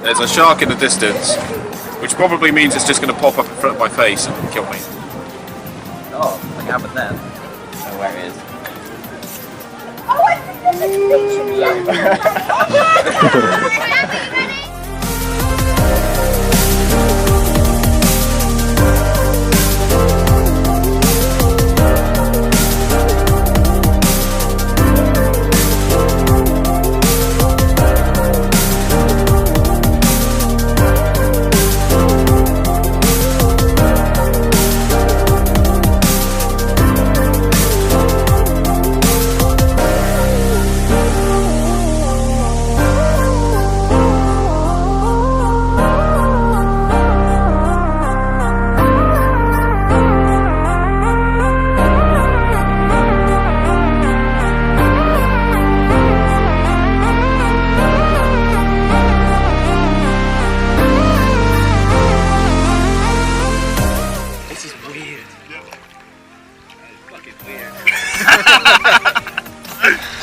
there's a shark in the distance, which probably means it's just going to pop up in front of my face and kill me. Oh, like happened there. I don't know where it is. Oh, it's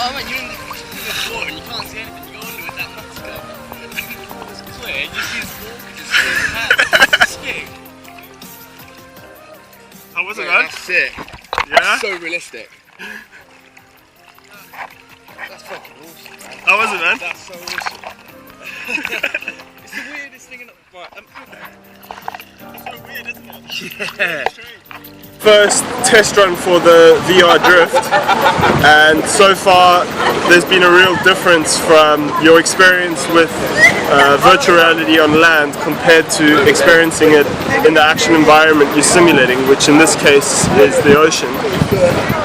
Oh man, you're in the water and you can't see anything. You go under with that mask up. It's clear. You just see this water just skiing. How was it, man? That's sick. Yeah? That's so realistic. That's fucking awesome, man. How was it, man? That's so awesome. It's the weirdest thing in the... Right, it's so weird, isn't it? Yeah. First test run for the VR drift, and so far there's been a real difference from your experience with virtual reality on land compared to experiencing it in the action environment you're simulating, which in this case is the ocean.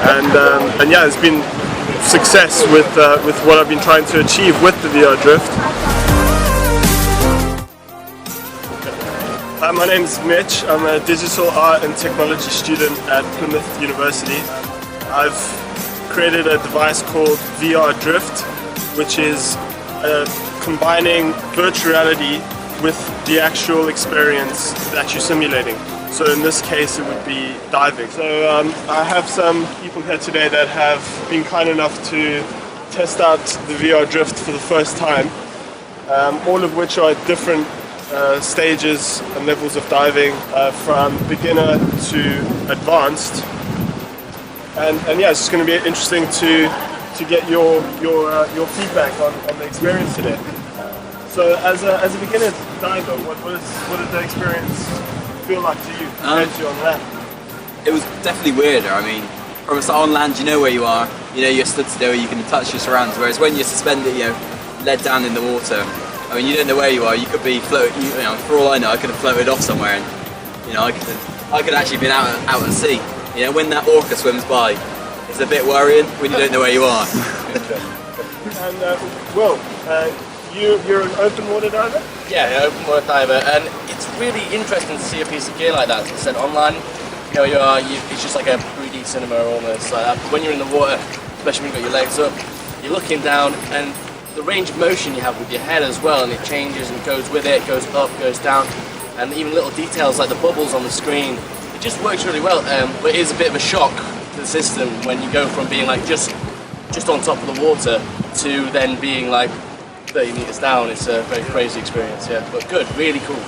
And yeah, there's been success with what I've been trying to achieve with the VR drift. Hi, my name is Mitch. I'm a digital art and technology student at Plymouth University. I've created a device called VR Drift, which is combining virtual reality with the actual experience that you're simulating. So in this case it would be diving. So I have some people here today that have been kind enough to test out the VR Drift for the first time, all of which are at different stages and levels of diving, from beginner to advanced, and yeah, it's just going to be interesting to get your feedback on the experience today. So as a beginner diver, what did the experience feel like to you compared to on land? It was definitely weirder. I mean, from on land you know where you are, you know you're stood still, you can touch your surroundings, whereas when you're suspended, you know, led down in the water, I mean, you don't know where you are. You could be floating. You know, for all I know, I could have floated off somewhere, and you know, I could actually been out at sea. You know, when that orca swims by, it's a bit worrying when you don't know where you are. And Will, you're an open water diver? Yeah, open water diver, and it's really interesting to see a piece of gear like that. As I said, online, you know, it's just like a 3D cinema almost like that. But when you're in the water, especially when you've got your legs up, you're looking down, and the range of motion you have with your head as well, and it changes and goes with it, goes up, goes down, and even little details like the bubbles on the screen, it just works really well. But it is a bit of a shock to the system when you go from being like just on top of the water to then being like 30 meters down. It's a very crazy experience, yeah, but good, really cool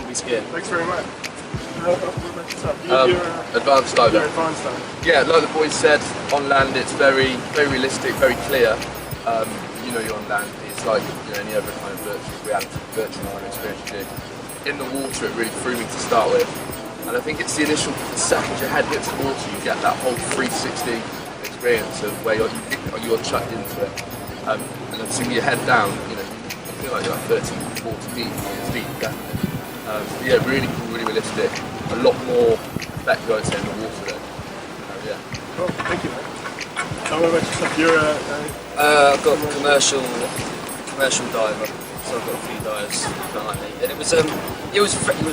piece of gear. Thanks very much. Advanced diver. You're advanced diver. Yeah, like the boys said, on land it's very realistic, very clear. You know, you're on land, it's like, you know, any other kind of virtual experience you do. In the water it really threw me to start with, and I think it's the initial second your head hits the water you get that whole 360 experience of where you're chucked into it, and then seeing your head down, you know, you feel like you're like 30, 40 feet definitely. Yeah, really cool, really realistic, a lot more effective I'd say in the water then. Yeah. Cool, thank you, man. What about yourself? You're I've got a commercial diver, so I've got a few divers behind me, and it was a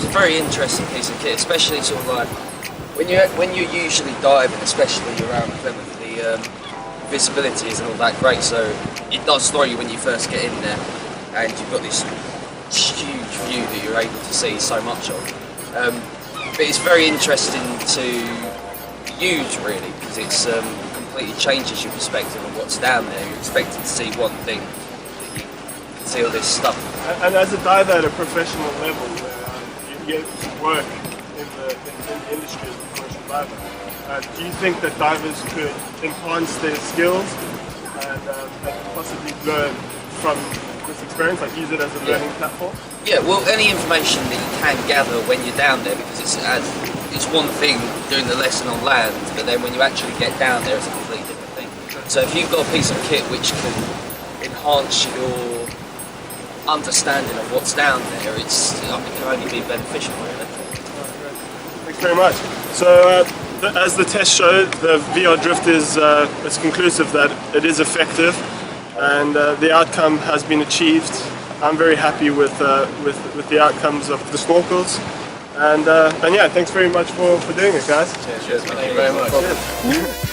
very interesting piece of kit, especially sort of like when you're usually diving, especially around Plymouth, the visibility isn't all that great, so it does throw you when you first get in there, and you've got this huge view that you're able to see so much of. But it's very interesting to use really, because it's completely changes your perspective on what's down there. You're expected to see one thing, you can see all this stuff And as a diver at a professional level, you're able to work in the industry as a commercial diver, do you think that divers could enhance their skills and possibly learn from this experience, like use it as a learning platform? Yeah, well, any information that you can gather when you're down there, because it's one thing doing the lesson on land, but then when you actually get down there, it's a completely different thing. So if you've got a piece of kit which can enhance your understanding of what's down there, it can only be beneficial, really. Thanks very much. So, as the test showed, the VR drift is it's conclusive that it is effective, and the outcome has been achieved. I'm very happy with the outcomes of the snorkels, and yeah, thanks very much for doing it, guys. Cheers, thank you very much. Cheers.